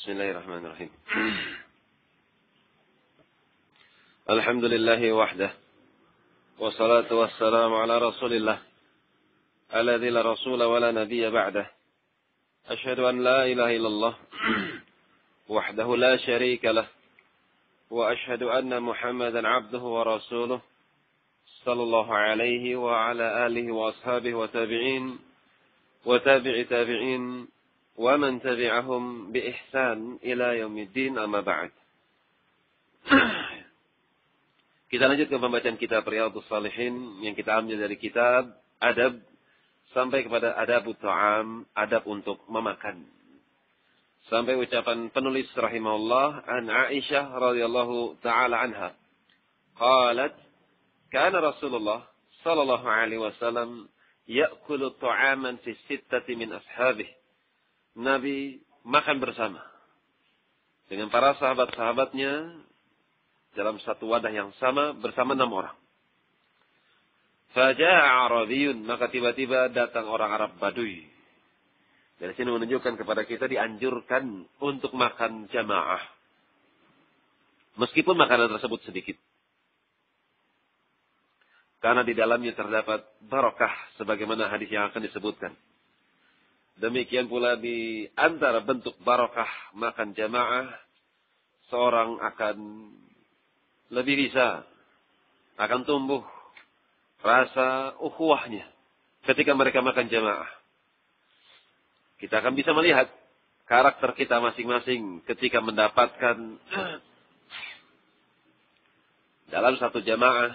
Bismillahirrahmanirrahim. Alhamdulillahi wahdah. Wassalatu wassalamu ala rasulillah. Alladhi la rasula wa la nabiyya ba'dah. Ashhadu an la ilaha illallah. Wahdahu la sharika lah. Wa ashhadu anna Muhammadan abduhu wa rasuluh. Sallallahu alaihi wa ala alihi wa ashabihi wa tabi'in. Wa tabi'i tabi'in. Wa man tabi'ahum bi ihsan ila yaumiddin amma ba'd. Kita lanjut ke pembacaan kitab Riyadhus Shalihin yang kita ambil dari kitab Adab sampai kepada Adabut Ta'am, adab untuk memakan. Sampai ucapan penulis rahimahullah an Aisyah radhiyallahu taala anha. Qalat, kana Rasulullah sallallahu alaihi wasallam ya'kulu ta'aman fi sittati min ashabihi. Nabi makan bersama dengan para sahabat-sahabatnya dalam satu wadah yang sama bersama 6 orang. Faja'a Arabiyun, maka tiba-tiba datang orang Arab Badui. Dari sini menunjukkan kepada kita dianjurkan untuk makan jamaah. Meskipun makanan tersebut sedikit. Karena di dalamnya terdapat barakah sebagaimana hadis yang akan disebutkan. Demikian pula di antara bentuk barakah makan jamaah, seorang akan lebih bisa, akan tumbuh rasa ukhuwahnya ketika mereka makan jamaah. Kita akan bisa melihat karakter kita masing-masing ketika mendapatkan dalam satu jamaah,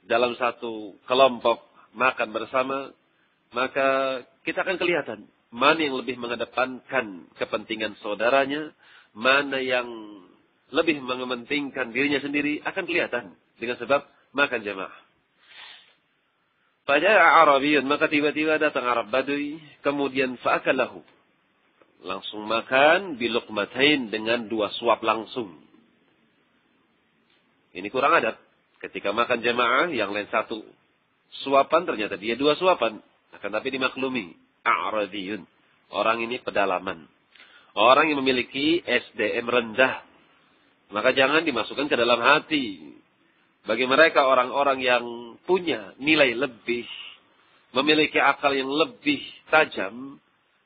dalam satu kelompok makan bersama, maka kita akan kelihatan mana yang lebih mengedepankan kepentingan saudaranya, mana yang lebih mementingkan dirinya sendiri, akan kelihatan dengan sebab makan jamaah. Faja'a Arabiyun, maka tiba-tiba datang Arab Badui, kemudian fa'akalahu. Langsung makan biluqmatain, dengan 2 suap langsung. Ini kurang adab. Ketika makan jamaah, yang lain 1 suapan, ternyata dia 2 suapan. Akan tapi dimaklumi. A'radiyun. Orang ini pedalaman. Orang yang memiliki SDM rendah. Maka jangan dimasukkan ke dalam hati. Bagi mereka orang-orang yang punya nilai lebih, memiliki akal yang lebih tajam,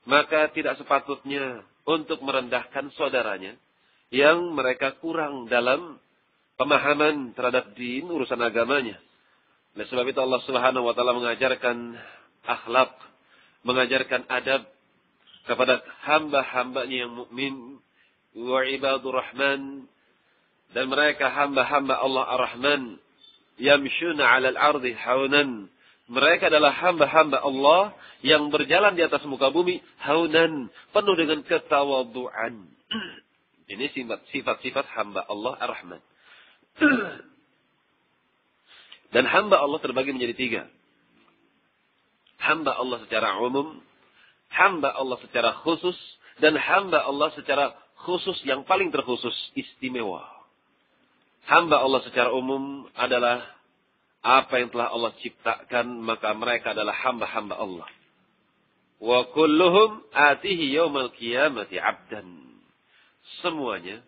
maka tidak sepatutnya untuk merendahkan saudaranya yang mereka kurang dalam pemahaman terhadap din, urusan agamanya. Oleh sebab itu Allah Subhanahu wa taala mengajarkan akhlak, mengajarkan adab kepada hamba-hambanya yang mukmin, wa ibadur rahman, dan mereka hamba-hamba Allah Ar-Rahman, yamshuna 'alal ardi haunan. Mereka adalah hamba-hamba Allah yang berjalan di atas muka bumi haunan, penuh dengan ketawaduan. Ini sifat-sifat hamba Allah Ar-Rahman. Dan hamba Allah terbagi menjadi 3. Hamba Allah secara umum, hamba Allah secara khusus, dan hamba Allah secara khusus yang paling terkhusus, istimewa. Hamba Allah secara umum adalah apa yang telah Allah ciptakan, maka mereka adalah hamba-hamba Allah. Wa kulluhum atihi yaumal qiyamati 'abdan. Semuanya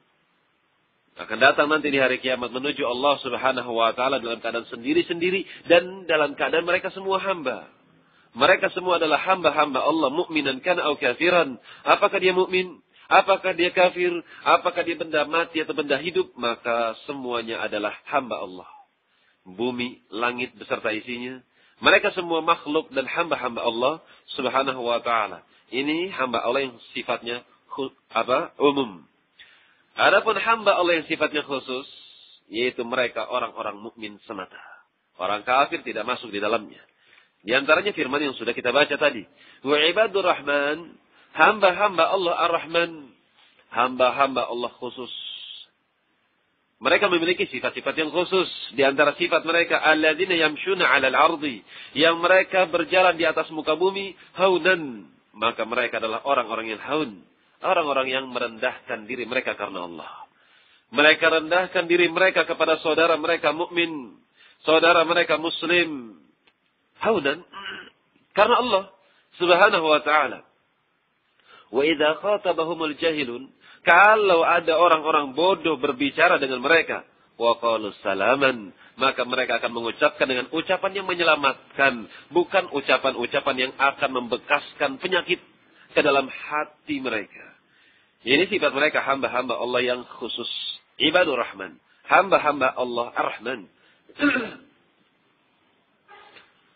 akan datang nanti di hari kiamat menuju Allah Subhanahu wa taala dalam keadaan sendiri-sendiri dan dalam keadaan mereka semua hamba. Mereka semua adalah hamba-hamba Allah, mukminan kana au kafiran. Apakah dia mukmin? Apakah dia kafir? Apakah dia benda mati atau benda hidup? Maka semuanya adalah hamba Allah. Bumi, langit beserta isinya. Mereka semua makhluk dan hamba-hamba Allah Subhanahu wa taala. Ini hamba Allah yang sifatnya umum. Adapun hamba Allah yang sifatnya khusus, yaitu mereka orang-orang mukmin semata. Orang kafir tidak masuk di dalamnya. Di antaranya firman yang sudah kita baca tadi. Wa ibadur rahman, hamba-hamba Allah Ar-Rahman, hamba-hamba Allah khusus. Mereka memiliki sifat-sifat yang khusus. Di antara sifat mereka, alladzina yamshuna 'alal ardi, yang mereka berjalan di atas muka bumi haunan. Maka mereka adalah orang-orang yang haun, orang-orang yang merendahkan diri mereka karena Allah. Mereka rendahkan diri mereka kepada saudara mereka mukmin, saudara mereka muslim. Haunan karena Allah Subhanahu wa taala. Wa idza khatabahumul jahilun, Kalau ada orang-orang bodoh berbicara dengan mereka, wa qalu salaman, maka mereka akan mengucapkan dengan ucapan yang menyelamatkan, bukan ucapan-ucapan yang akan membekaskan penyakit ke dalam hati mereka. Ini sifat mereka, hamba-hamba Allah yang khusus, ibadur rahman, hamba-hamba Allah ar-Rahman.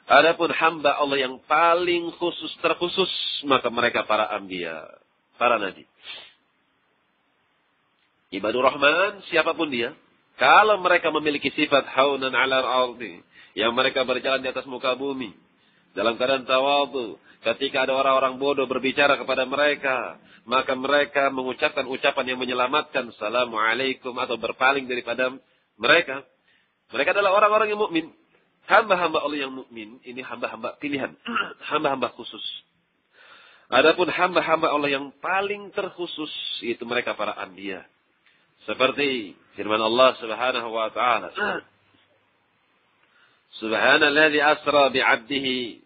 Adapun hamba Allah yang paling khusus, terkhusus, maka mereka para anbiya, para nabi. Ibadur Rahman, siapapun dia, kalau mereka memiliki sifat haunan ala al-ardi, yang mereka berjalan di atas muka bumi, dalam keadaan tawadhu, ketika ada orang-orang bodoh berbicara kepada mereka, maka mereka mengucapkan ucapan yang menyelamatkan, Assalamualaikum, atau berpaling daripada mereka. Mereka adalah orang-orang yang mukmin. Hamba-hamba Allah yang mukmin, ini hamba-hamba pilihan, hamba-hamba khusus. Adapun hamba-hamba Allah yang paling terkhusus, itu mereka para anbiya. Seperti firman Allah Subhanahu wa taala, Subhanalladzi asra bi'abdihi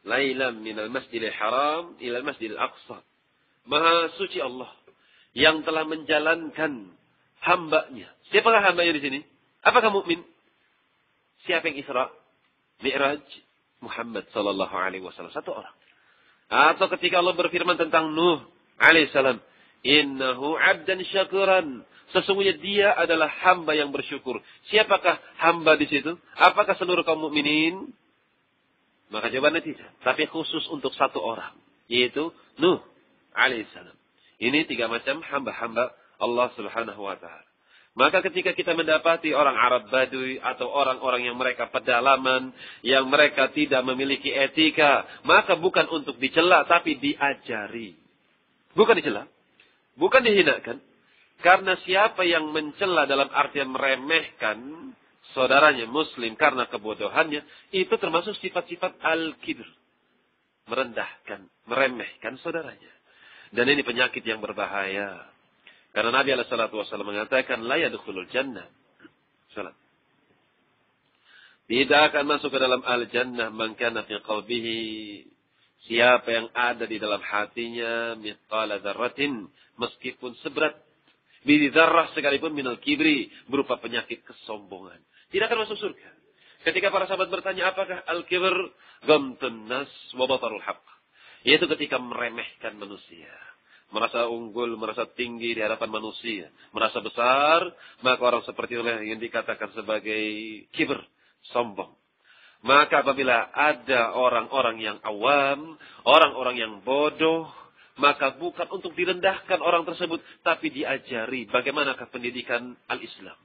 lailan minal masjidil haram ila masjidil aqsa. Maha suci Allah yang telah menjalankan hambanya. Siapakah hambanya di sini? Apakah mukmin? Siapa yang Isra? Mi'raj? Muhammad sallallahu alaihi wasallam, satu orang. Atau ketika Allah berfirman tentang Nuh alaihissalam, innahu 'abdan syakuran. Sesungguhnya dia adalah hamba yang bersyukur. Siapakah hamba di situ? Apakah seluruh kaum mukminin? Maka jawabannya tidak. Tapi khusus untuk satu orang, yaitu Nuh alaihissalam. Ini 3 macam hamba-hamba Allah Subhanahu wa taala. Maka ketika kita mendapati orang Arab Badui atau orang-orang yang mereka pedalaman, yang mereka tidak memiliki etika, maka bukan untuk dicela tapi diajari. Bukan dicela, bukan dihinakan. Karena siapa yang mencela dalam artian meremehkan saudaranya muslim karena kebodohannya, itu termasuk sifat-sifat al-kibr. Merendahkan, meremehkan saudaranya. Dan ini penyakit yang berbahaya. Karena Nabi SAW mengatakan, la yadkhulul jannah. Salam. Tidak akan masuk ke dalam al-jannah man kana fi qalbihi, siapa yang ada di dalam hatinya mithqala dzarratin, meskipun seberat biji dzarrah sekalipun minal kibri, berupa penyakit kesombongan, tidak akan masuk surga. Ketika para sahabat bertanya, apakah al-kibr? Ghamtun nas wa batarul haqq. Yaitu ketika meremehkan manusia. Merasa unggul, merasa tinggi di hadapan manusia. Merasa besar, maka orang seperti itulah yang dikatakan sebagai kibr, sombong. Maka apabila ada orang-orang yang awam, orang-orang yang bodoh, maka bukan untuk direndahkan orang tersebut, tapi diajari bagaimanakah pendidikan al-Islam.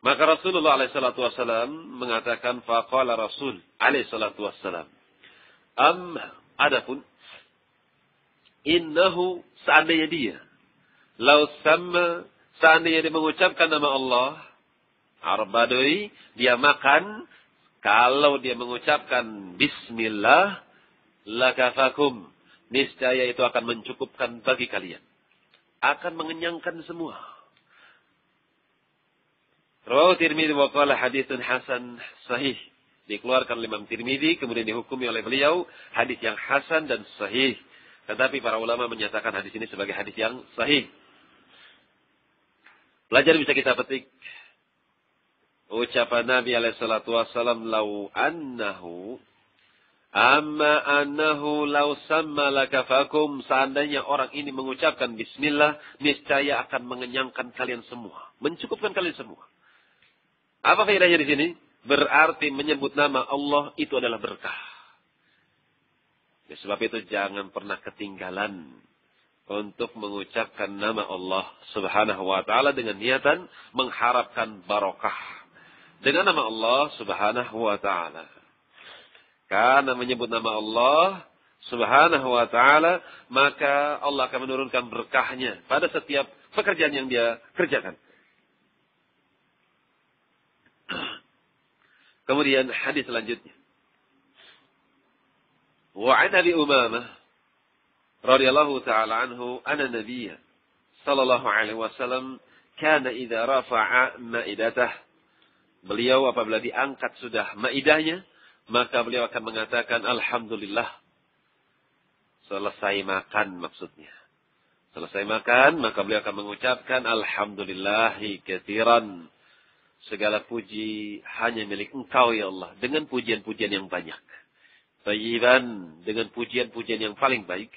Maka Rasulullah SAW mengatakan, faqala Rasul SAW, adapun innahu, seandainya dia, lau sama, seandainya dia mengucapkan nama Allah, Arab Badui, dia makan, kalau dia mengucapkan Bismillah, lakafakum, niscaya itu akan mencukupkan bagi kalian. Akan mengenyangkan semua. Rawahu Tirmidzi wa qala haditsun hasan sahih. Dikeluarkan oleh Imam Tirmidzi, kemudian dihukumi oleh beliau hadis yang hasan dan sahih. Tetapi para ulama menyatakan hadis ini sebagai hadis yang sahih. Pelajar bisa kita petik ucapan Nabi SAW, lau annahu amma annahu lau samma lakafakum, seandainya orang ini mengucapkan bismillah, niscaya akan mengenyangkan kalian semua, mencukupkan kalian semua. Apa faedahnya di sini? Berarti menyebut nama Allah itu adalah berkah. Sebab itu jangan pernah ketinggalan untuk mengucapkan nama Allah Subhanahu wa taala dengan niatan mengharapkan barokah dengan nama Allah Subhanahu wa taala. Karena menyebut nama Allah Subhanahu wa taala, maka Allah akan menurunkan berkahnya pada setiap pekerjaan yang dia kerjakan. Kemudian hadis selanjutnya. وعن أبي أمامة رضي الله تعالى عنه أن النبي صلى الله عليه وسلم كان إذا رفع مائدته, beliau apabila diangkat sudah maidahnya, maka beliau akan mengatakan Alhamdulillah, selesai makan maksudnya. Selesai makan, maka beliau akan mengucapkan alhamdulillahi katsiran. Segala puji hanya milik Engkau ya Allah, dengan pujian-pujian yang banyak. Thayyiban, dengan pujian-pujian yang paling baik.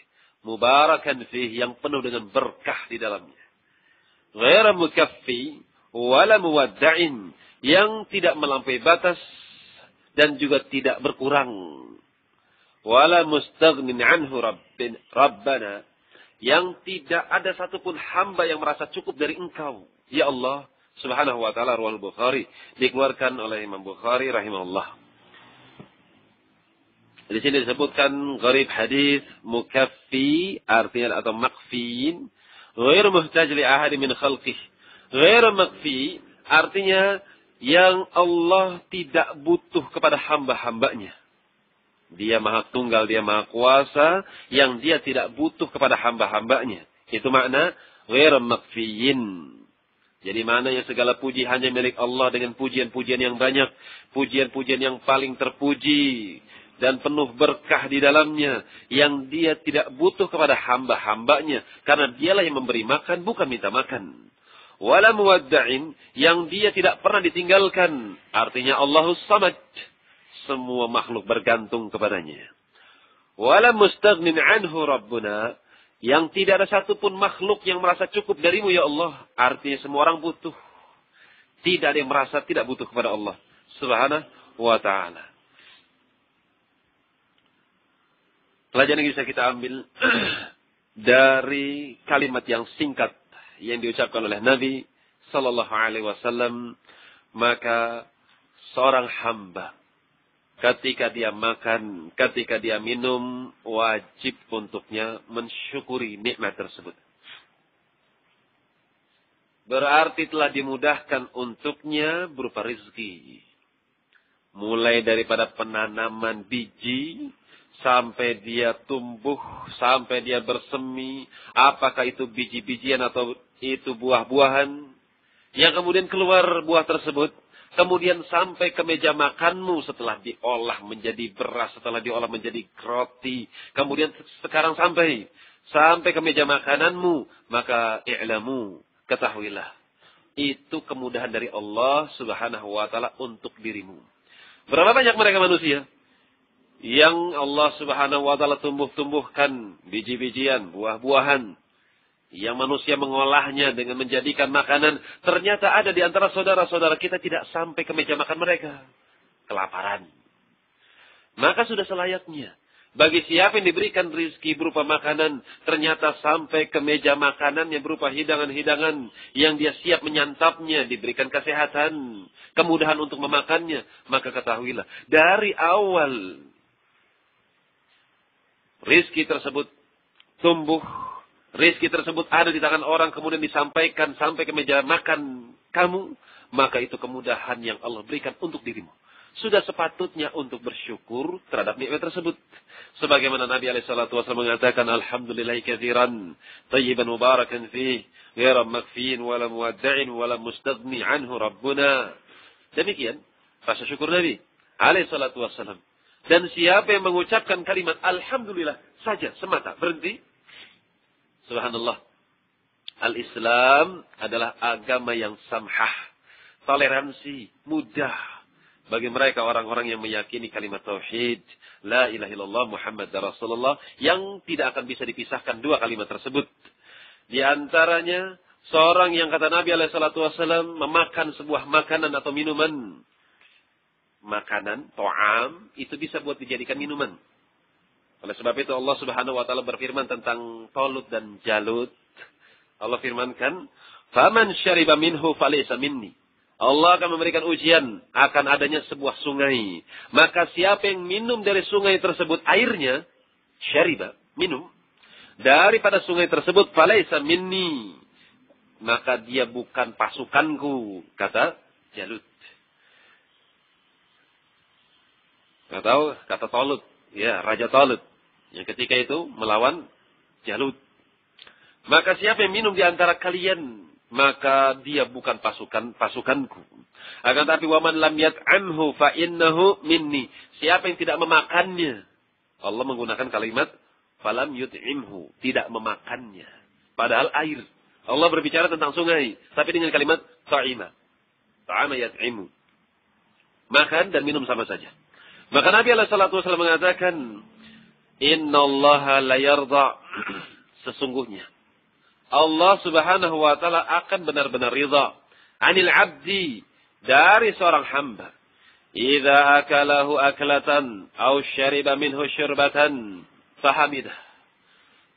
Mubarakan fih, yang penuh dengan berkah di dalamnya. Ghaira mukaffi wala muwadda'in, yang tidak melampaui batas dan juga tidak berkurang. Wala mustaghnin anhu rabbana, yang tidak ada satupun hamba yang merasa cukup dari Engkau ya Allah subhanahu wa ta'ala. Riwayat Bukhari, dikeluarkan oleh Imam Bukhari rahimahullah. Di sini disebutkan gharib hadis mukaffi, artinya atau makfiin, ghairu muhtaj li ahadin min khalqih. Ghairu makfi artinya yang Allah tidak butuh kepada hamba-hambanya. Dia maha tunggal, dia maha kuasa, yang dia tidak butuh kepada hamba-hambanya. Itu makna ghairu makfiin. Jadi maknanya segala puji hanya milik Allah dengan pujian-pujian yang banyak. Pujian-pujian yang paling terpuji dan penuh berkah di dalamnya, yang dia tidak butuh kepada hamba-hambanya, karena dialah yang memberi makan, bukan minta makan. Wala muwadda'in, yang dia tidak pernah ditinggalkan, artinya Allahus Samad, semua makhluk bergantung kepadanya. Wala mustaghnin anhu rabbuna, yang tidak ada satupun makhluk yang merasa cukup darimu ya Allah, artinya semua orang butuh. Tidak ada yang merasa tidak butuh kepada Allah subhanahu wa ta'ala. Pelajaran yang bisa kita ambil dari kalimat yang singkat yang diucapkan oleh Nabi sallallahu alaihi wasallam, maka seorang hamba ketika dia makan, ketika dia minum, wajib untuknya mensyukuri nikmat tersebut. Berarti telah dimudahkan untuknya berupa rezeki. Mulai daripada penanaman biji sampai dia tumbuh, sampai dia bersemi, apakah itu biji-bijian atau itu buah-buahan, yang kemudian keluar buah tersebut, kemudian sampai ke meja makanmu setelah diolah menjadi beras, setelah diolah menjadi roti, kemudian sekarang sampai ke meja makananmu, maka i'lamu, ketahuilah, itu kemudahan dari Allah subhanahu wa ta'ala untuk dirimu. Berapa banyak mereka manusia yang Allah subhanahu wa ta'ala tumbuhkan biji-bijian, buah-buahan, yang manusia mengolahnya dengan menjadikan makanan, ternyata ada di antara saudara-saudara kita tidak sampai ke meja makan mereka. Kelaparan. Maka sudah selayaknya bagi siapa yang diberikan rizki berupa makanan, ternyata sampai ke meja makanan yang berupa hidangan-hidangan yang dia siap menyantapnya, diberikan kesehatan, kemudahan untuk memakannya, maka ketahuilah, dari awal rizki tersebut tumbuh, rizki tersebut ada di tangan orang, kemudian disampaikan sampai ke meja makan kamu, maka itu kemudahan yang Allah berikan untuk dirimu. Sudah sepatutnya untuk bersyukur terhadap nikmat tersebut. Sebagaimana Nabi SAW mengatakan, alhamdulillahi katsiran, tayyiban mubarakan fih, ghairu makfiin, wala muwadda'in, wala mustaghni anhu rabbuna. Demikian rasa syukur Nabi SAW. Dan siapa yang mengucapkan kalimat alhamdulillah saja semata, berhenti, subhanallah. Al-Islam adalah agama yang samhah, toleransi, mudah bagi mereka orang-orang yang meyakini kalimat tauhid, la ilaha illallah Muhammad Rasulullah, yang tidak akan bisa dipisahkan dua kalimat tersebut. Di antaranya seorang yang kata Nabi SAW memakan sebuah makanan atau minuman. Makanan, to'am, itu bisa buat dijadikan minuman. Oleh sebab itu Allah subhanahu wa ta'ala berfirman tentang Talut dan Jalut. Allah firmankan, faman syariba minhu falaysa minni. Allah akan memberikan ujian akan adanya sebuah sungai. Maka siapa yang minum dari sungai tersebut airnya, syariba, minum, daripada sungai tersebut, falaysa minni, maka dia bukan pasukanku, kata Jalut. Kata Talut, ya, Raja Talut, yang ketika itu melawan Jalut. Maka siapa yang minum di antara kalian, maka dia bukan pasukanku. Akan tapi waman lam yat'amhu fa innahu minni. Siapa yang tidak memakannya, Allah menggunakan kalimat falam yut'imhu, tidak memakannya. Padahal air. Allah berbicara tentang sungai. Tapi dengan kalimat ta'ima. Ta'ama yat'imu. Makan dan minum sama saja. Maka Nabi SAW mengatakan, Innallaha la yarda. Sesungguhnya Allah Subhanahu wa taala akan benar-benar ridha anil abdi, dari seorang hamba, idza akalahu aklatan aw syariba minhu syurbatan fahamidah.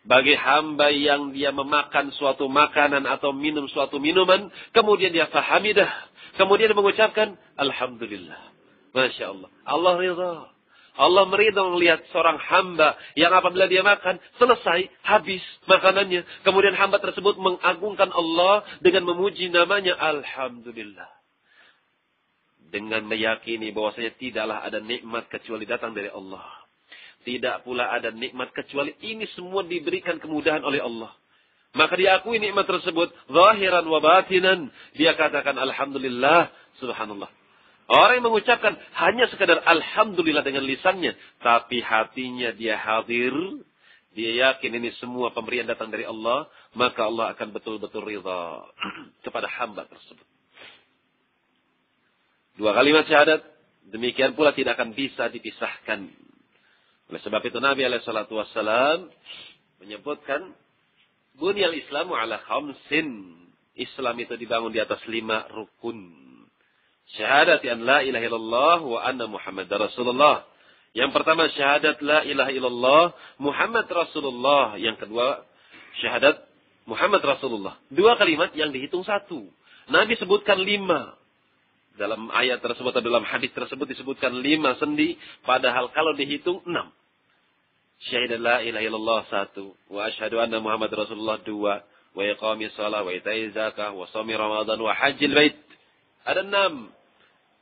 Bagi hamba yang dia memakan suatu makanan atau minum suatu minuman, kemudian dia fahamidah, kemudian dia mengucapkan alhamdulillah. Masya Allah. Allah ridha. Allah meridha melihat seorang hamba yang apabila dia makan, selesai, habis makanannya. Kemudian hamba tersebut mengagungkan Allah dengan memuji namanya alhamdulillah. Dengan meyakini bahwasanya tidaklah ada nikmat kecuali datang dari Allah. Tidak pula ada nikmat kecuali ini semua diberikan kemudahan oleh Allah. Maka diakui nikmat tersebut zahiran wa batinan. Dia katakan alhamdulillah, subhanallah. Orang yang mengucapkan hanya sekadar alhamdulillah dengan lisannya, tapi hatinya dia hadir, dia yakin ini semua pemberian datang dari Allah, maka Allah akan betul-betul ridha kepada hamba tersebut. Dua kalimat syahadat, demikian pula tidak akan bisa dipisahkan. Oleh sebab itu Nabi SAW menyebutkan, Bunyal Islamu ala khamsin. Islam itu dibangun di atas 5 rukun. Syahadat an la ilaha illallah wa anna Muhammadar Rasulullah. Yang pertama syahadat la ilaha illallah Muhammad Rasulullah. Yang kedua syahadat Muhammad Rasulullah. 2 kalimat yang dihitung 1. Nabi sebutkan 5. Dalam ayat tersebut atau dalam hadis tersebut disebutkan 5 sendi. Padahal kalau dihitung 6. Syahadat la ilaha illallah 1. Wa asyhadu anna Muhammad Rasulullah 2. Wa iqamis shalah wa ita'iz zakah wa shaumi Ramadan wa hajjil bait. Ada 6.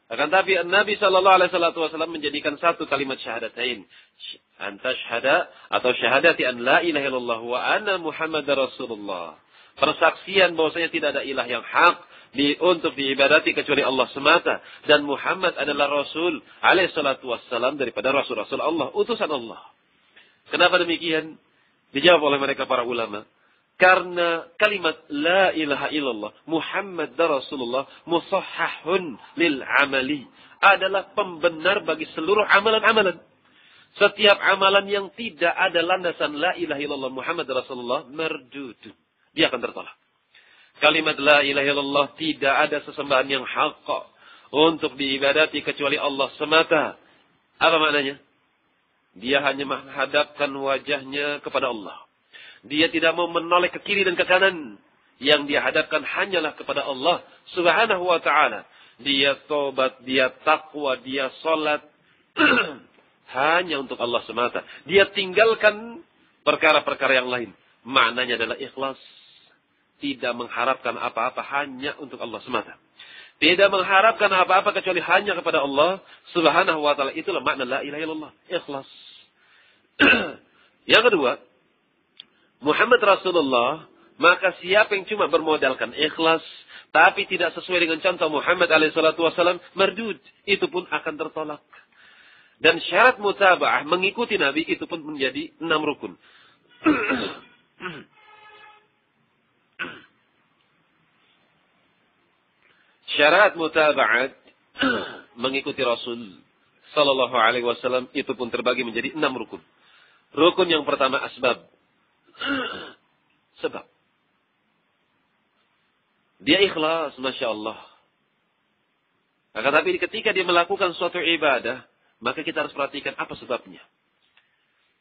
Akan tapi Nabi SAW menjadikan 1 kalimat syahadatain. Anta syahada atau syahadati an la ilaha illallah wa anna Muhammadar Rasulullah. Persaksian bahwasanya tidak ada ilah yang hak untuk diibadati kecuali Allah semata. Dan Muhammad adalah Rasul alaihi salatu wassalam daripada Rasul-Rasul Allah. Utusan Allah. Kenapa demikian? Dijawab oleh mereka para ulama. Karena kalimat la ilaha illallah Muhammad Rasulullah musahhahun lil amali, adalah pembenar bagi seluruh amalan-amalan. Setiap amalan yang tidak ada landasan la ilaha illallah Muhammad Rasulullah mardud, dia akan tertolak. Kalimat la ilaha illallah tidak ada sesembahan yang hak untuk diibadati kecuali Allah semata. Apa maknanya? Dia hanya menghadapkan wajahnya kepada Allah. Dia tidak mau menoleh ke kiri dan ke kanan. Yang dia hadapkan hanyalah kepada Allah Subhanahu wa ta'ala. Dia tobat, dia takwa, dia salat. Hanya untuk Allah semata. Dia tinggalkan perkara-perkara yang lain. Maknanya adalah ikhlas. Tidak mengharapkan apa-apa, hanya untuk Allah semata. Tidak mengharapkan apa-apa kecuali hanya kepada Allah Subhanahu wa ta'ala. Itulah makna la ilaha illallah. Ikhlas. Yang kedua, Muhammad Rasulullah, maka siapa yang cuma bermodalkan ikhlas, tapi tidak sesuai dengan contoh Muhammad SAW, mardud, itu pun akan tertolak. Dan syarat mutaba'ah, mengikuti Nabi, itu pun menjadi 6 rukun. Syarat mutaba'at, mengikuti Rasul Sallallahu Alaihi Wasallam, itu pun terbagi menjadi 6 rukun. Rukun yang pertama asbab. Sebab. Dia ikhlas, Masya Allah. Akan tapi ketika dia melakukan suatu ibadah, maka kita harus perhatikan apa sebabnya.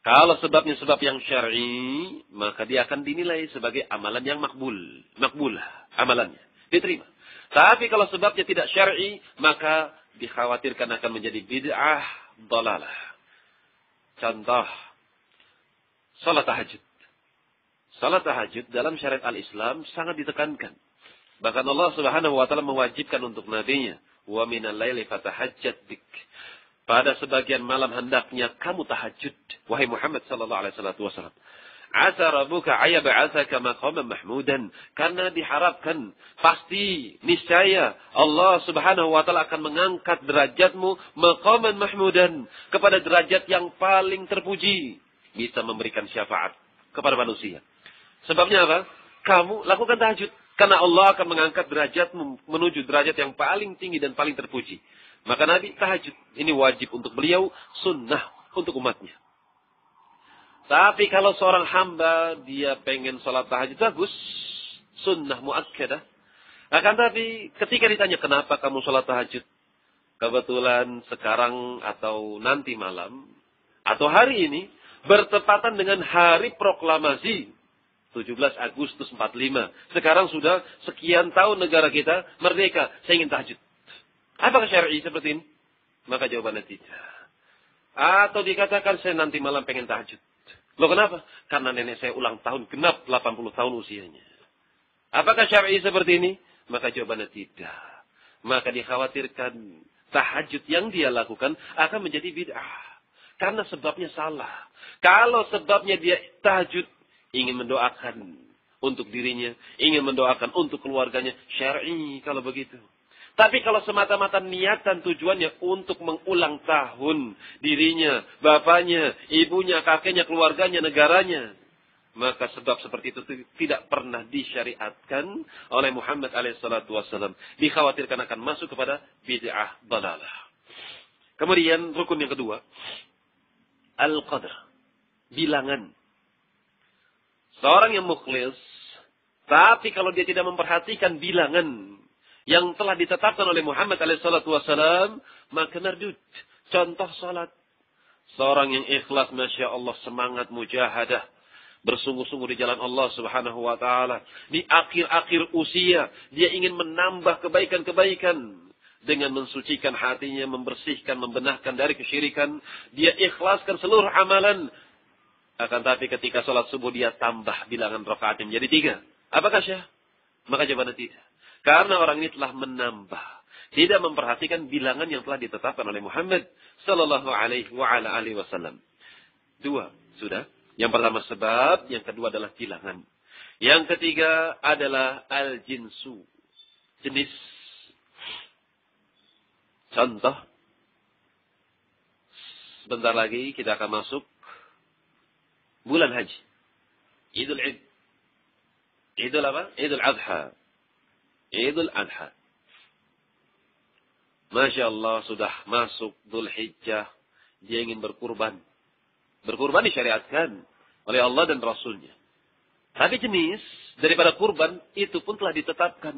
Kalau sebabnya sebab yang syar'i, maka dia akan dinilai sebagai amalan yang makbulah amalannya, diterima. Tapi kalau sebabnya tidak syar'i, maka dikhawatirkan akan menjadi bid'ah, dhalalah. Contoh, salat tahajud. Salat tahajud dalam syariat al-Islam sangat ditekankan. Bahkan Allah Subhanahu wa ta'ala mewajibkan untuk nabinya, wa minal laili fatahajjat bik. Pada sebagian malam hendaknya kamu tahajud, wahai Muhammad sallallahu alaihi wasallam. Asa rabbuka ayyab'atsaka maqaman mahmudan, karena diharapkan pasti niscaya Allah Subhanahu wa ta'ala akan mengangkat derajatmu maqaman mahmudan, kepada derajat yang paling terpuji, bisa memberikan syafaat kepada manusia. Sebabnya apa? kamu lakukan tahajud. Karena Allah akan mengangkat derajatmu menuju derajat yang paling tinggi dan paling terpuji. Maka Nabi tahajud. Ini wajib untuk beliau, sunnah untuk umatnya. Tapi kalau seorang hamba, dia pengen sholat tahajud, bagus. Sunnah muakkadah. Akan tapi ketika ditanya kenapa kamu sholat tahajud, kebetulan sekarang atau nanti malam, atau hari ini, bertepatan dengan hari proklamasi 17 Agustus 45. Sekarang sudah sekian tahun negara kita merdeka. Saya ingin tahajud. Apakah syar'i seperti ini? Maka jawabannya tidak. Atau dikatakan saya nanti malam pengen tahajud. Loh kenapa? Karena nenek saya ulang tahun genap 80 tahun usianya. Apakah syar'i seperti ini? Maka jawabannya tidak. Maka dikhawatirkan tahajud yang dia lakukan akan menjadi bid'ah. Karena sebabnya salah. Kalau sebabnya dia tahajud, ingin mendoakan untuk dirinya, ingin mendoakan untuk keluarganya, syar'i kalau begitu. Tapi kalau semata-mata niatan tujuannya untuk mengulang tahun dirinya, bapaknya, ibunya, kakeknya, keluarganya, negaranya, maka sebab seperti itu tidak pernah disyariatkan oleh Muhammad SAW. Dikhawatirkan akan masuk kepada bid'ah dalalah. Kemudian rukun yang kedua, al-qadr, bilangan. Seorang yang mukhlis, tapi kalau dia tidak memperhatikan bilangan yang telah ditetapkan oleh Muhammad SAW, maka mardud. Contoh salat. Seorang yang ikhlas, Masya Allah, semangat mujahadah, bersungguh-sungguh di jalan Allah Subhanahu wa Ta'ala. Di akhir-akhir usia, dia ingin menambah kebaikan-kebaikan dengan mensucikan hatinya, membersihkan, membenahkan dari kesyirikan. Dia ikhlaskan seluruh amalan. Akan tapi ketika sholat subuh dia tambah bilangan rakaatnya menjadi 3. Apakah syah? Maka jawabannya tidak. Karena orang ini telah menambah. Tidak memperhatikan bilangan yang telah ditetapkan oleh Muhammad sallallahu alaihi wasallam. 2 sudah. Yang pertama sebab, yang kedua adalah bilangan. Yang ketiga adalah al-jinsu, jenis. Contoh, sebentar lagi kita akan masuk bulan haji. Idul Id. Idul apa? Idul Adha. Idul Adha. Masya Allah sudah masuk Dhul Hijjah. Dia ingin berkurban. Berkurban disyariatkan oleh Allah dan Rasulnya. Tapi jenis daripada kurban itu pun telah ditetapkan.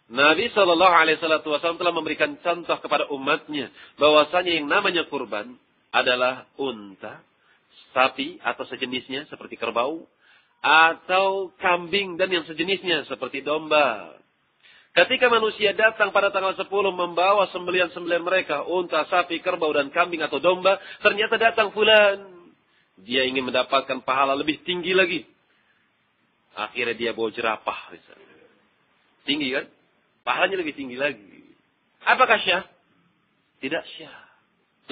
Nabi SAW telah memberikan contoh kepada umatnya bahwasanya yang namanya kurban adalah unta, sapi atau sejenisnya seperti kerbau, atau kambing dan yang sejenisnya seperti domba. Ketika manusia datang pada tanggal 10 membawa sembelihan-sembelihan mereka, unta, sapi, kerbau, dan kambing atau domba, ternyata datang fulan. Dia ingin mendapatkan pahala lebih tinggi lagi. Akhirnya dia bawa jerapah. Misalnya. Tinggi kan? Pahalanya lebih tinggi lagi. Apakah syah? Tidak syah.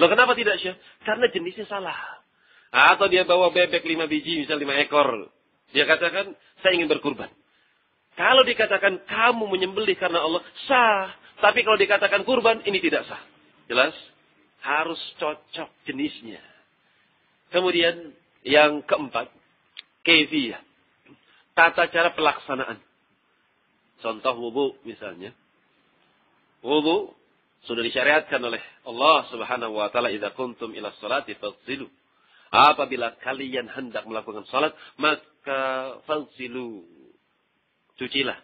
Loh kenapa tidak syah? Karena jenisnya salah. Atau dia bawa bebek 5 biji, misal 5 ekor. Dia katakan, saya ingin berkurban. Kalau dikatakan kamu menyembelih karena Allah, sah. Tapi kalau dikatakan kurban, ini tidak sah. Jelas? Harus cocok jenisnya. Kemudian yang keempat, kaifiyah. Tata cara pelaksanaan. Contoh wudu misalnya. Wudu sudah disyariatkan oleh Allah Subhanahu wa taala, "Idza kuntum ila sholati faghsilu." Apabila kalian hendak melakukan salat, maka faghsilu. Cucilah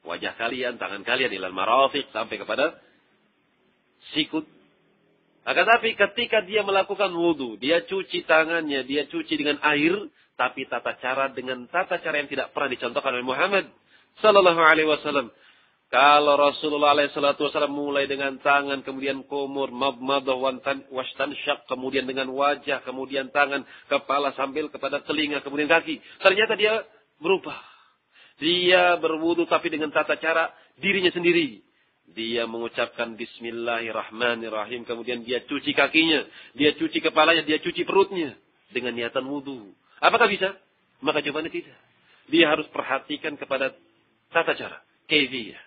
wajah kalian, tangan kalian ilal marafiq sampai kepada sikut. Akan tapi ketika dia melakukan wudu, dia cuci tangannya, dia cuci dengan air, tapi tata cara yang tidak pernah dicontohkan oleh Muhammad sallallahu alaihi wasallam. Kalau Rasulullah alaihi wasallam mulai dengan tangan, kemudian kumur, madmadah wastansyaq, kemudian dengan wajah, kemudian tangan, kepala sambil kepada telinga, kemudian kaki. Ternyata dia berubah. Dia berwudu tapi dengan tata cara dirinya sendiri. Dia mengucapkan Bismillahirrahmanirrahim. Kemudian dia cuci kakinya. Dia cuci kepalanya. Dia cuci perutnya. Dengan niatan wudu. Apakah bisa? Maka jawabannya tidak. Dia harus perhatikan kepada tata cara. Kaifiyah.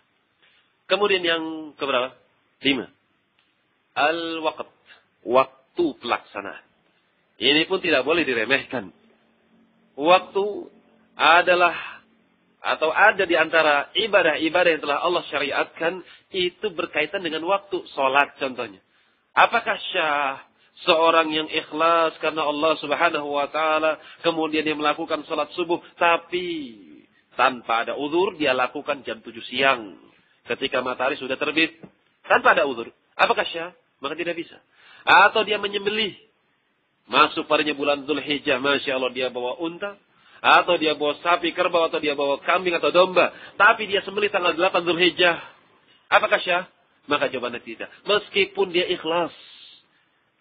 Kemudian yang keberapa? 5. Al-waqt. Waktu pelaksanaan. Ini pun tidak boleh diremehkan. Waktu adalah atau ada di antara ibadah-ibadah yang telah Allah syariatkan itu berkaitan dengan waktu salat contohnya. Apakah syah seorang yang ikhlas karena Allah Subhanahu wa taala kemudian dia melakukan salat subuh tapi tanpa ada uzur dia lakukan jam 7 siang ketika matahari sudah terbit tanpa ada uzur. Apakah syah? Maka tidak bisa. Atau dia menyembelih masuk padanya bulan Dzulhijjah, Masya Allah dia bawa unta atau dia bawa sapi kerbau atau dia bawa kambing atau domba tapi dia sembelih tanggal 8 Dzulhijjah. Apakah syah? Maka jawabannya tidak. Meskipun dia ikhlas.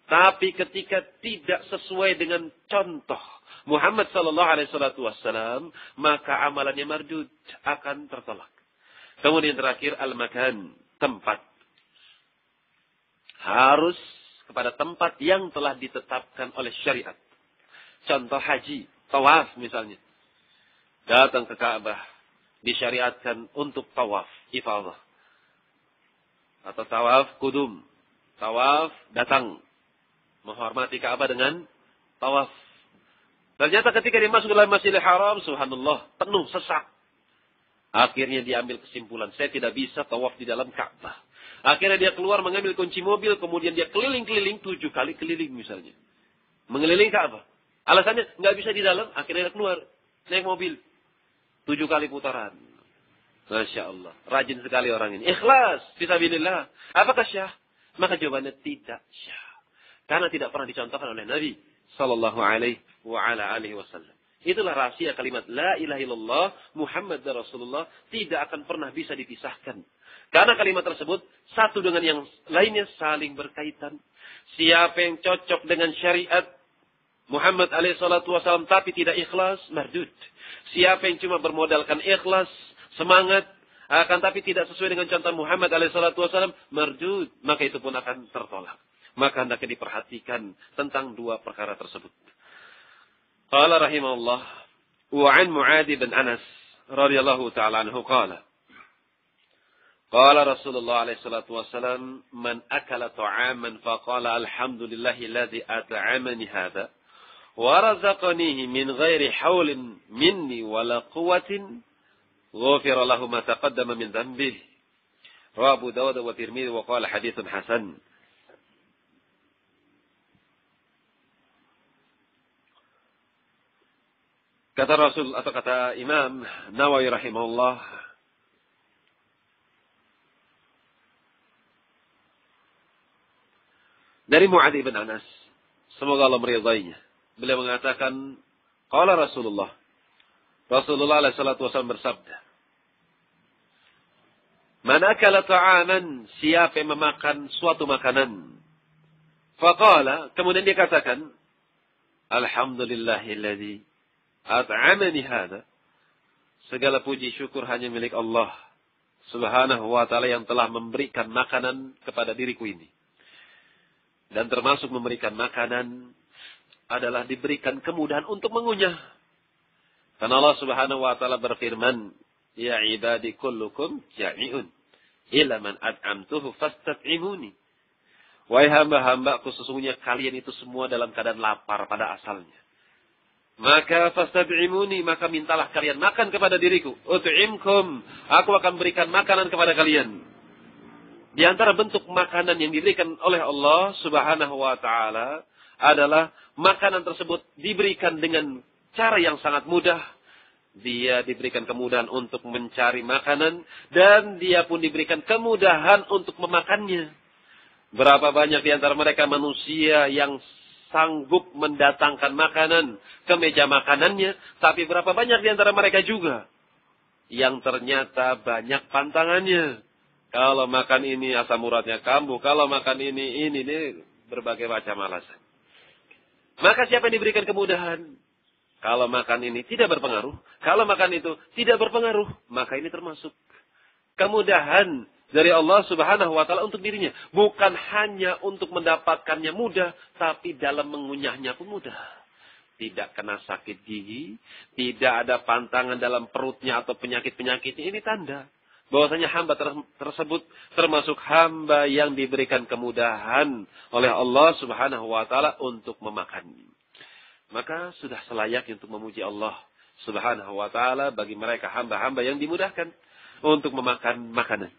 Tapi ketika tidak sesuai dengan contoh Muhammad sallallahu alaihi wasallam, maka amalannya mardud, akan tertolak. Kemudian terakhir al-makan, tempat. Harus kepada tempat yang telah ditetapkan oleh syariat. Contoh haji, tawaf misalnya. Datang ke Ka'bah, disyariatkan untuk tawaf, ifadah. Atau tawaf kudum. Tawaf datang. Menghormati Ka'bah dengan tawaf. Ternyata ketika dia masuk dalam Masjidil Haram, subhanallah, penuh, sesak. Akhirnya diambil kesimpulan, saya tidak bisa tawaf di dalam Ka'bah. Akhirnya dia keluar mengambil kunci mobil, kemudian dia keliling-keliling 7 kali keliling misalnya. Mengeliling Ka'bah. Alasannya nggak bisa di dalam, akhirnya dia keluar naik mobil 7 kali putaran. Masya Allah, rajin sekali orang ini. Ikhlas, fisabilillah. Apakah syah? Maka jawabannya tidak syah, karena tidak pernah dicontohkan oleh Nabi Sallallahu Alaihi Wasallam. Itulah rahasia kalimat La ilaha illallah Muhammad Rasulullah tidak akan pernah bisa dipisahkan. Karena kalimat tersebut satu dengan yang lainnya saling berkaitan. Siapa yang cocok dengan syariat Muhammad alaihi salatu wasallam tapi tidak ikhlas, mardud. Siapa yang cuma bermodalkan ikhlas, semangat, akan tapi tidak sesuai dengan contoh Muhammad alaihi salatu wasallam, mardud, maka itu pun akan tertolak. Maka hendaknya diperhatikan tentang dua perkara tersebut. Qala rahimahullah, wa an Mu'adz bin Anas radhiyallahu ta'ala anhu qala qala Rasulullah alaihi salatu wasallam, man akala ta'aman faqala alhamdulillahi alladhi at'amani hadha wa razaqanihi min ghairi haulin minni wala quwwatin ghufira lahu ma taqaddama min dhanbihi. Rawahu Abu Dawud wa Tirmidzi wa qala haditsun hasan. Kata Rasul atau kata Imam Nawawi rahimahullah, dari Mu'adz bin Anas, semoga Allah meridainya. Beliau mengatakan, qala Rasulullah alaihi salatu wasallam bersabda, man akala ta'aman, siapa yang memakan suatu makanan, faqala, kemudian dia katakan, alhamdulillahilladzi at'amani hadha, segala puji syukur hanya milik Allah Subhanahu wa ta'ala yang telah memberikan makanan kepada diriku ini. Dan termasuk memberikan makanan adalah diberikan kemudahan untuk mengunyah. Karena Allah Subhanahu wa ta'ala berfirman, ya ibadi kullukum ja'i'un illa man at'amtuhu fastat'imuni. Wahai hamba-hambaku, sesungguhnya kalian itu semua dalam keadaan lapar pada asalnya. Maka fastat'imuni, maka mintalah kalian makan kepada diriku. Ut'imkum, aku akan berikan makanan kepada kalian. Di antara bentuk makanan yang diberikan oleh Allah Subhanahu wa ta'ala adalah makanan tersebut diberikan dengan cara yang sangat mudah. Dia diberikan kemudahan untuk mencari makanan dan dia pun diberikan kemudahan untuk memakannya. Berapa banyak di antara mereka manusia yang sanggup mendatangkan makanan ke meja makanannya, tapi berapa banyak di antara mereka juga yang ternyata banyak pantangannya. Kalau makan ini asam uratnya kambuh, kalau makan ini berbagai macam alasan. Maka siapa yang diberikan kemudahan? Kalau makan ini tidak berpengaruh, kalau makan itu tidak berpengaruh, maka ini termasuk kemudahan dari Allah Subhanahu wa ta'ala untuk dirinya. Bukan hanya untuk mendapatkannya mudah, tapi dalam mengunyahnya pun mudah. Tidak kena sakit gigi, tidak ada pantangan dalam perutnya atau penyakit-penyakitnya. Ini tanda bahwasanya hamba tersebut termasuk hamba yang diberikan kemudahan oleh Allah Subhanahu wa ta'ala untuk memakan. Maka sudah selayaknya untuk memuji Allah Subhanahu wa ta'ala bagi mereka hamba-hamba yang dimudahkan untuk memakan makanan.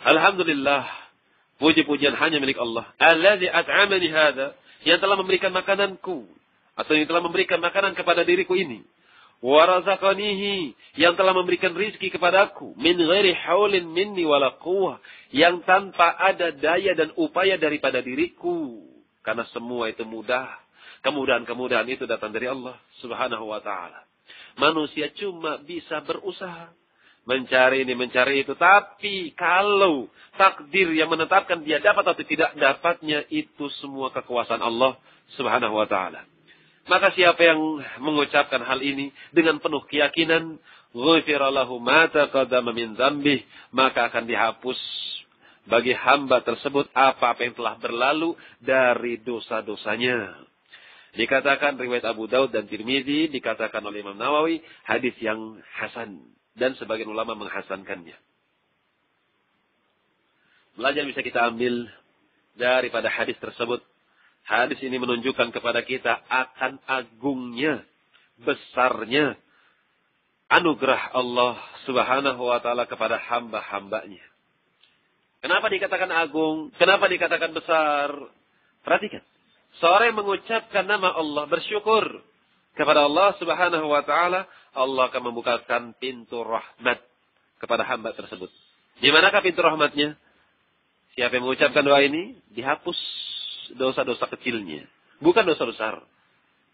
Alhamdulillah, puji-pujian hanya milik Allah. Alladzi at'amani hadza, yang telah memberikan makananku atau yang telah memberikan makanan kepada diriku ini. Wa razaqanihi, yang telah memberikan rizki kepadaku min ghairi haulin minni wala quwwah, yang tanpa ada daya dan upaya daripada diriku. Karena semua itu mudah. Kemudahan-kemudahan itu datang dari Allah Subhanahu wa ta'ala. Manusia cuma bisa berusaha. Mencari ini, mencari itu. Tapi kalau takdir yang menetapkan dia dapat atau tidak dapatnya, itu semua kekuasaan Allah Subhanahu wa ta'ala. Maka siapa yang mengucapkan hal ini dengan penuh keyakinan, ghufira lahu ma taqaddama min dzambih, maka akan dihapus bagi hamba tersebut apa-apa yang telah berlalu dari dosa-dosanya. Dikatakan riwayat Abu Daud dan Tirmizi, dikatakan oleh Imam Nawawi, hadis yang hasan. Dan sebagian ulama menghasankannya. Belajar bisa kita ambil daripada hadis tersebut. Hadis ini menunjukkan kepada kita akan agungnya, besarnya anugerah Allah Subhanahu wa ta'ala kepada hamba-hambanya. Kenapa dikatakan agung? Kenapa dikatakan besar? Perhatikan. Seorang yang mengucapkan nama Allah, bersyukur kepada Allah Subhanahu wa ta'ala, Allah akan membukakan pintu rahmat kepada hamba tersebut. Di manakah pintu rahmatnya? Siapa yang mengucapkan doa ini, dihapus dosa-dosa kecilnya. Bukan dosa besar.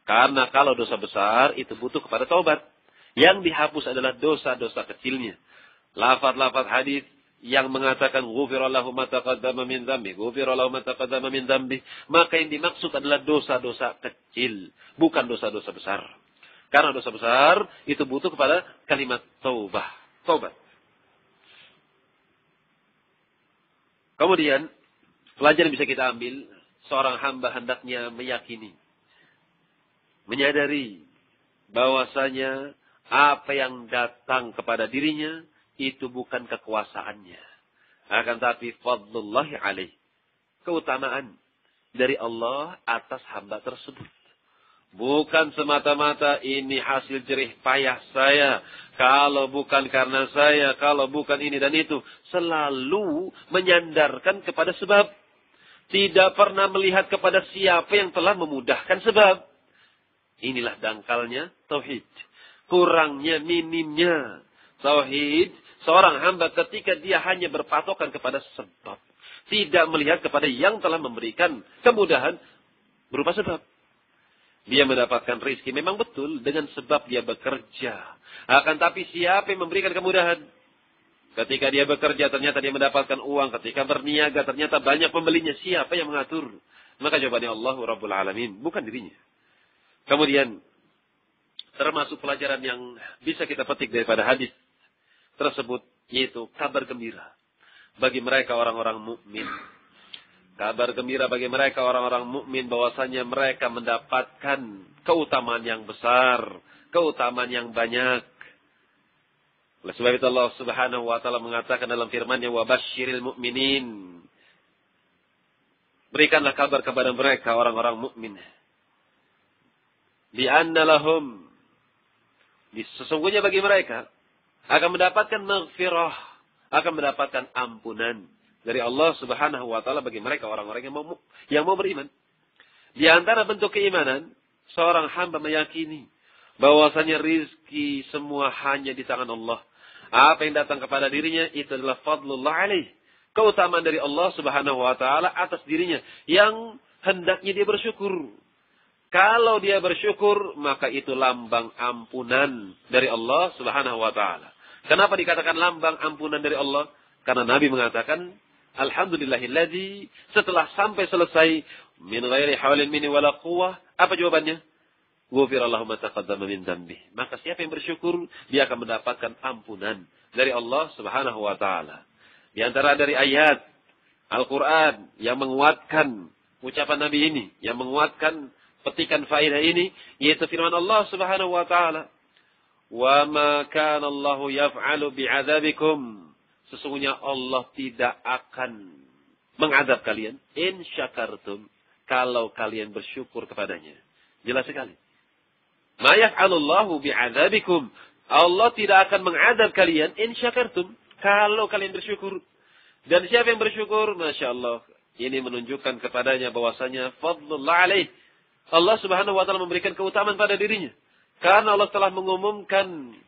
Karena kalau dosa besar, itu butuh kepada taubat. Yang dihapus adalah dosa-dosa kecilnya. Lafaz-lafaz hadis yang mengatakan ghufira lahu ma taqaddama min dzambi, ghufira lahu ma taqaddama min dzambi, maka yang dimaksud adalah dosa-dosa kecil, bukan dosa-dosa besar. Karena dosa besar itu butuh kepada kalimat taubat. Kemudian pelajaran bisa kita ambil, seorang hamba hendaknya meyakini, menyadari bahwasanya apa yang datang kepada dirinya itu bukan kekuasaannya. Akan tapi fadlullahi alaih. Keutamaan dari Allah atas hamba tersebut. Bukan semata-mata ini hasil jerih payah saya. Kalau bukan karena saya, kalau bukan ini dan itu. Selalu menyandarkan kepada sebab. Tidak pernah melihat kepada siapa yang telah memudahkan sebab. Inilah dangkalnya tauhid. Kurangnya, minimnya tauhid. Seorang hamba ketika dia hanya berpatokan kepada sebab. Tidak melihat kepada yang telah memberikan kemudahan berupa sebab. Dia mendapatkan rezeki memang betul dengan sebab dia bekerja. Akan tapi siapa yang memberikan kemudahan? Ketika dia bekerja ternyata dia mendapatkan uang. Ketika berniaga ternyata banyak pembelinya. Siapa yang mengatur? Maka jawabannya Allah Rabbul Alamin. Bukan dirinya. Kemudian termasuk pelajaran yang bisa kita petik daripada hadis tersebut, yaitu kabar gembira bagi mereka orang-orang mukmin. Kabar gembira bagi mereka orang-orang mukmin bahwasanya mereka mendapatkan keutamaan yang besar, keutamaan yang banyak. Oleh sebab itu Allah Subhanahu wa taala mengatakan dalam firman-Nya, "Wa basyiril mu'minin." Berikanlah kabar kepada mereka orang-orang mukmin. Bi anna lahum, sesungguhnya bagi mereka akan mendapatkan maghfirah, akan mendapatkan ampunan dari Allah Subhanahu wa taala bagi mereka orang-orang yang mau beriman. Di antara bentuk keimanan, seorang hamba meyakini bahwasanya rizki semua hanya di tangan Allah. Apa yang datang kepada dirinya itu adalah fadlullah alaih. Keutamaan dari Allah Subhanahu wa taala atas dirinya yang hendaknya dia bersyukur. Kalau dia bersyukur, maka itu lambang ampunan dari Allah Subhanahu wa taala. Kenapa dikatakan lambang ampunan dari Allah? Karena Nabi mengatakan, Alhamdulillahilladzi, setelah sampai selesai, min ghairi haulin minni wala quwwah, apa jawabannya? Ghufirallahu ma taqaddama min dzambi. Maka siapa yang bersyukur, dia akan mendapatkan ampunan dari Allah Subhanahu wa taala. Di antara dari ayat Al-Qur'an yang menguatkan ucapan Nabi ini, yang menguatkan petikan faedah ini, yaitu firman Allah Subhanahu wa taala, "Wa ma kana Allahu yaf'alu bi'adzabikum." Sesungguhnya Allah tidak akan mengadab kalian in syakartum, kalau kalian bersyukur kepadanya. Jelas sekali. Ma yaf'alullahu bi'adzabikum. Allah tidak akan mengadab kalian in syakartum. Kalau kalian bersyukur. Dan siapa yang bersyukur? Masya Allah. Ini menunjukkan kepadanya bahwasanya fadlullah alaih. Allah subhanahu wa ta'ala memberikan keutamaan pada dirinya. Karena Allah telah mengumumkan.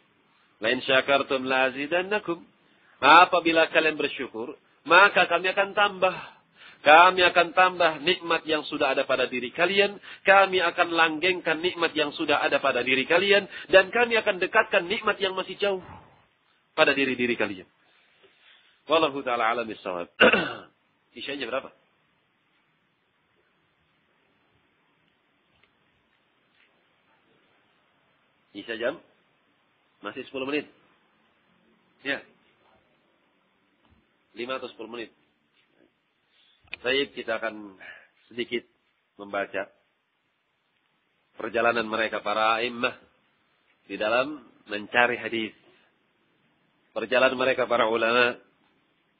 Lain syakartum lazidannakum. Apabila kalian bersyukur, maka kami akan tambah. Kami akan tambah nikmat yang sudah ada pada diri kalian. Kami akan langgengkan nikmat yang sudah ada pada diri kalian. Dan kami akan dekatkan nikmat yang masih jauh pada diri-diri kalian. Wallahu ta'ala alam bissawab. Isyanya berapa? Isya jam? Masih 10 menit. Ya. 5 atau 10 menit. Baik, kita akan sedikit membaca perjalanan mereka para a'immah di dalam mencari hadis. Perjalanan mereka para ulama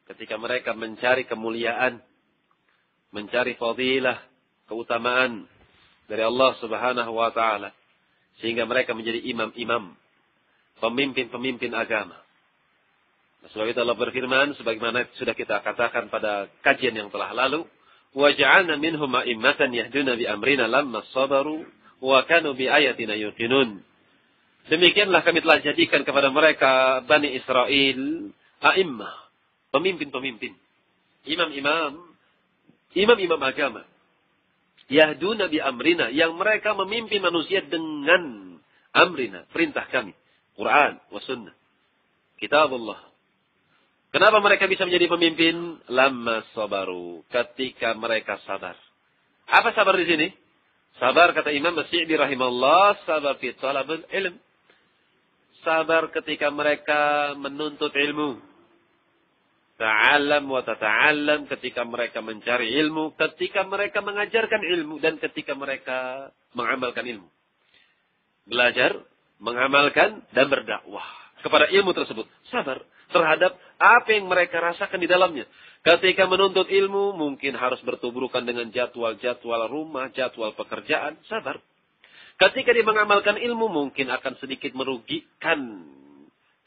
ketika mereka mencari kemuliaan, mencari fadilah, keutamaan dari Allah Subhanahu wa taala sehingga mereka menjadi imam-imam, pemimpin-pemimpin agama. Sebab itu Allah berfirman sebagaimana sudah kita katakan pada kajian yang telah lalu, wa ja'alna minhum a'immatan yahduna bi amrina lamma sabaru wa kanu bi ayatina yuqinun. Demikianlah kami telah jadikan kepada mereka Bani Israel a'immah, pemimpin-pemimpin, imam-imam agama. Yahduna bi amrina, yang mereka memimpin manusia dengan amrina, perintah kami, Quran wa sunnah, kitabullah. Kenapa mereka bisa menjadi pemimpin? Lamma sabaru, ketika mereka sabar. Apa sabar di sini? Sabar kata Imam As-Sa'di rahimahullah, sabar fi talabul ilm. Sabar ketika mereka menuntut ilmu. Ta'allam wa tata'allam, ketika mereka mencari ilmu, ketika mereka mengajarkan ilmu, dan ketika mereka mengamalkan ilmu. Belajar, mengamalkan, dan berdakwah kepada ilmu tersebut. Sabar terhadap apa yang mereka rasakan di dalamnya. Ketika menuntut ilmu, mungkin harus bertubrukan dengan jadwal-jadwal rumah, jadwal pekerjaan. Sabar. Ketika dia mengamalkan ilmu, mungkin akan sedikit merugikan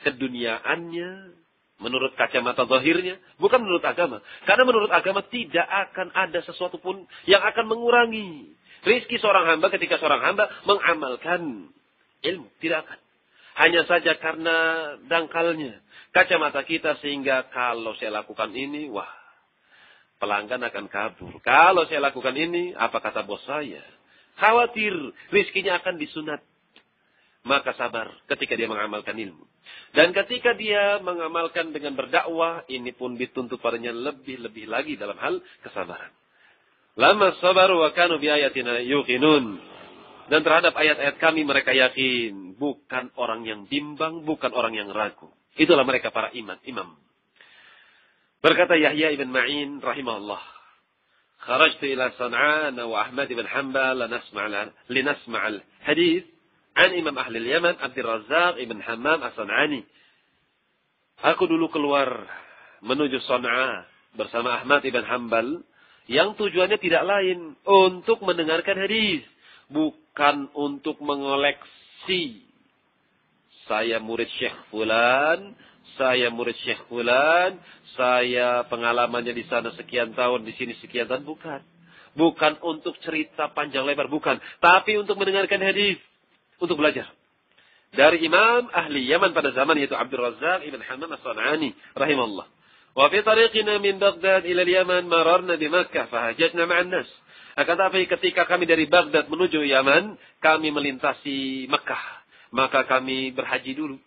keduniaannya, menurut kacamata zahirnya, bukan menurut agama. Karena menurut agama tidak akan ada sesuatu pun yang akan mengurangi rizki seorang hamba ketika seorang hamba mengamalkan ilmu. Tidak akan. Hanya saja karena dangkalnya kacamata kita, sehingga kalau saya lakukan ini, wah, pelanggan akan kabur. Kalau saya lakukan ini, apa kata bos saya? Khawatir rizkinya akan disunat. Maka sabar ketika dia mengamalkan ilmu. Dan ketika dia mengamalkan dengan berdakwah, ini pun dituntut padanya lebih-lebih lagi dalam hal kesabaran. Lama sabaru wa kanu bi ayatina yuqinun. Dan terhadap ayat-ayat kami mereka yakin. Bukan orang yang bimbang, bukan orang yang ragu. Itulah mereka para imam. Berkata Yahya ibn Ma'in rahimahullah, kharajtu ila San'an wa Ahmad ibn Hanbal linasma'al hadith an Imam Ahli Yaman Abdul Razzaq ibn Hammam As-San'ani. Aku dulu keluar menuju San'a bersama Ahmad ibn Hanbal yang tujuannya tidak lain untuk mendengarkan hadis, bukan untuk mengoleksi. Saya murid Syekh Fulan, saya murid Syekh Fulan, saya pengalamannya di sana sekian tahun, di sini sekian tahun, bukan. Bukan untuk cerita panjang lebar, bukan. Tapi untuk mendengarkan hadis, untuk belajar. Dari Imam Ahli Yaman pada zaman yaitu Abdul Razzaq ibn Hammam As-San'ani rahimahullah. Wa fi tariqina min Baghdad ila Yaman mararna bi Makkah fahajjatna ma'an nas. Akan tapi ketika kami dari Baghdad menuju Yaman, kami melintasi Mekah. Maka kami berhaji dulu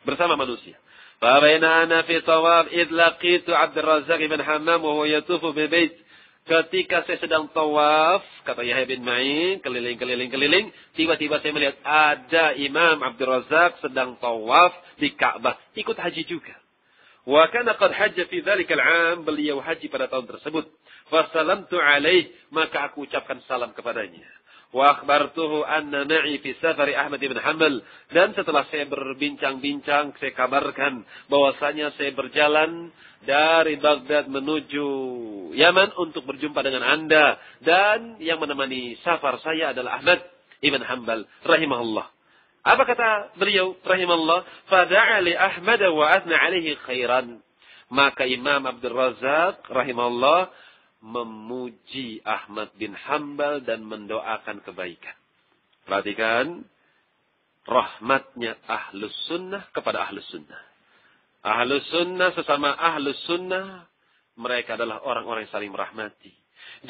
bersama manusia. Fa baina ana fi tawaf id laqitu Abdul Razzaq ibn Hammam wa huwa yatufu bil bait. Ketika saya sedang tawaf, kata Yahya bin Ma'in, keliling, tiba-tiba saya melihat ada Imam Abdul Razzaq sedang tawaf di Ka'bah, ikut haji juga. Wa kana qad hajja fi dzalikal 'am, beliau haji pada tahun tersebut. Fa salamtu alaih, maka aku ucapkan salam kepadanya. Wa akhbartuhu anna ma'i fi safari Ahmad ibn Hanbal, dan setelah saya berbincang-bincang, saya kabarkan bahwasanya saya berjalan dari Baghdad menuju Yaman untuk berjumpa dengan Anda, dan yang menemani safar saya adalah Ahmad ibn Hanbal rahimahullah. Apa kata beliau rahimallah? Fada'a li Ahmad wa athna alaihi khairan. Maka Imam Abdul Razak rahimallah memuji Ahmad bin Hanbal dan mendoakan kebaikan. Perhatikan rahmatnya Ahlus Sunnah kepada Ahlus Sunnah. Ahlus Sunnah sesama Ahlus Sunnah, mereka adalah orang-orang yang saling merahmati.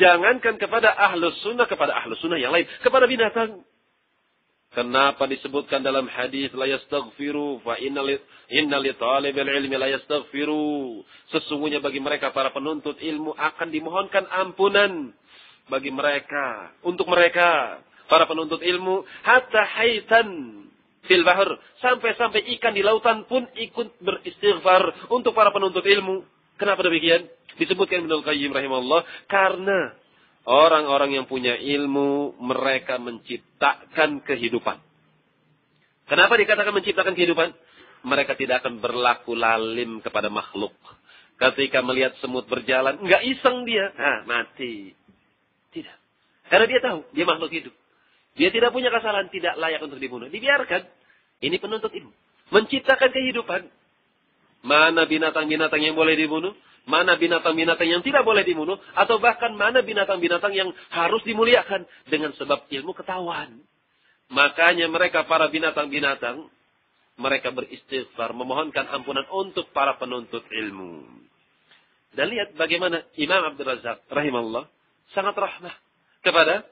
Jangankan kepada Ahlus Sunnah, kepada Ahlus Sunnah yang lain, kepada binatang. Kenapa disebutkan dalam hadis la yastaghfiru fa inna li talibil ilmi la yastaghfiru. Sesungguhnya bagi mereka para penuntut ilmu akan dimohonkan ampunan bagi mereka, untuk mereka para penuntut ilmu hatta haitan fil bahr, sampai-sampai ikan di lautan pun ikut beristighfar untuk para penuntut ilmu. Kenapa demikian? Disebutkan Ibnu Qayyim rahimahullah, karena orang-orang yang punya ilmu, mereka menciptakan kehidupan. Kenapa dikatakan menciptakan kehidupan? Mereka tidak akan berlaku lalim kepada makhluk. Ketika melihat semut berjalan, enggak iseng dia. Mati. Tidak. Karena dia tahu, dia makhluk hidup. Dia tidak punya kesalahan, tidak layak untuk dibunuh. Dibiarkan. Ini penuntut ilmu. Menciptakan kehidupan. Mana binatang-binatang yang boleh dibunuh? Mana binatang-binatang yang tidak boleh dibunuh, atau bahkan mana binatang-binatang yang harus dimuliakan dengan sebab ilmu ketahuan. Makanya mereka para binatang-binatang, mereka beristighfar, memohonkan ampunan untuk para penuntut ilmu. Dan lihat bagaimana Imam Abdul Razak rahimahullah sangat rahmah kepada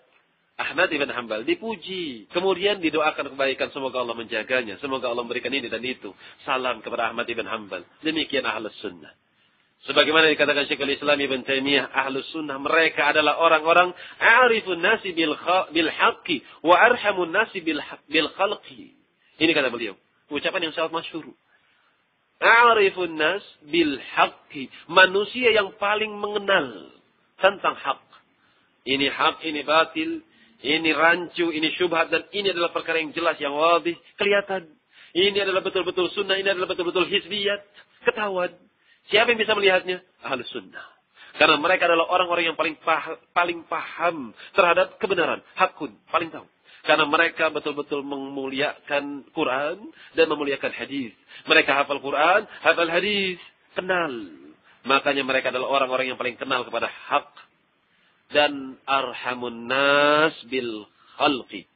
Ahmad ibn Hanbal, dipuji, kemudian didoakan kebaikan, semoga Allah menjaganya, semoga Allah memberikan ini dan itu. Salam kepada Ahmad ibn Hanbal. Demikian Ahlus Sunnah. Sebagaimana dikatakan Syekhul Islam Ibn Taimiyah, Ahlus Sunnah mereka adalah orang-orang a'rifun nasi bil haqqi wa arhamun nasi bil khalqi. Ini kata beliau, ucapan yang sangat masyhur. A'rifun nas bil haqqi, manusia yang paling mengenal tentang hak. Ini hak, ini batil, ini rancu, ini syubhat, dan ini adalah perkara yang jelas, yang wadih, kelihatan. Ini adalah betul-betul sunnah, ini adalah betul-betul hizbiyat, ketahuan. Siapa yang bisa melihatnya? Ahlus Sunnah. Karena mereka adalah orang-orang yang paling paham terhadap kebenaran. Hakun, paling tahu. Karena mereka betul-betul memuliakan Quran dan memuliakan hadis. Mereka hafal Quran, hafal hadis, kenal. Makanya mereka adalah orang-orang yang paling kenal kepada hak. Dan arhamun nas bil khalqi.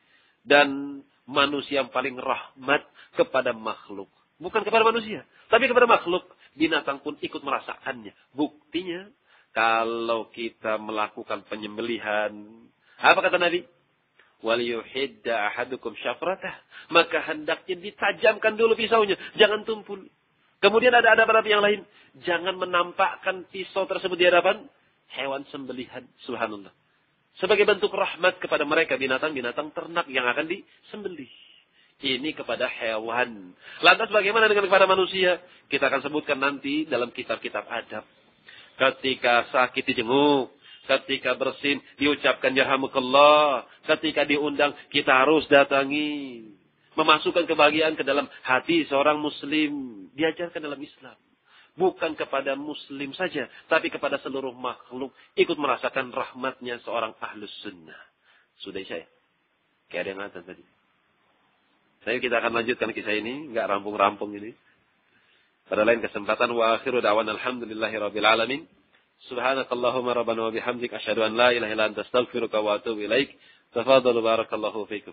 Dan manusia yang paling rahmat kepada makhluk. Bukan kepada manusia, tapi kepada makhluk. Binatang pun ikut merasakannya. Buktinya, kalau kita melakukan penyembelihan, apa kata Nabi? Wal yuhidda ahadukum syafratah. Maka hendaknya ditajamkan dulu pisaunya, jangan tumpul. Kemudian ada adab yang lain, jangan menampakkan pisau tersebut di hadapan hewan sembelihan. Subhanallah. Sebagai bentuk rahmat kepada mereka, binatang-binatang ternak yang akan disembelih. Ini kepada hewan. Lantas bagaimana dengan kepada manusia? Kita akan sebutkan nanti dalam kitab-kitab adab. Ketika sakit dijenguk, ketika bersin diucapkan yarhamukallah, ketika diundang kita harus datangi. Memasukkan kebahagiaan ke dalam hati seorang muslim. Diajarkan dalam Islam. Bukan kepada muslim saja, tapi kepada seluruh makhluk. Ikut merasakan rahmatnya seorang Ahlus Sunnah. Sudah saya? Kayak ada yang ngatan tadi. Saya kita akan lanjutkan kisah ini, enggak rampung-rampung ini. Pada lain kesempatan, wa akhiru da'wana alhamdulillahi rabbil alamin. Subhanakallahumma rabbana wa bihamdik asyhadu an la ilaha illa anta astaghfiruka wa atubu ilaik. Tafadhalu barakallahu fikum.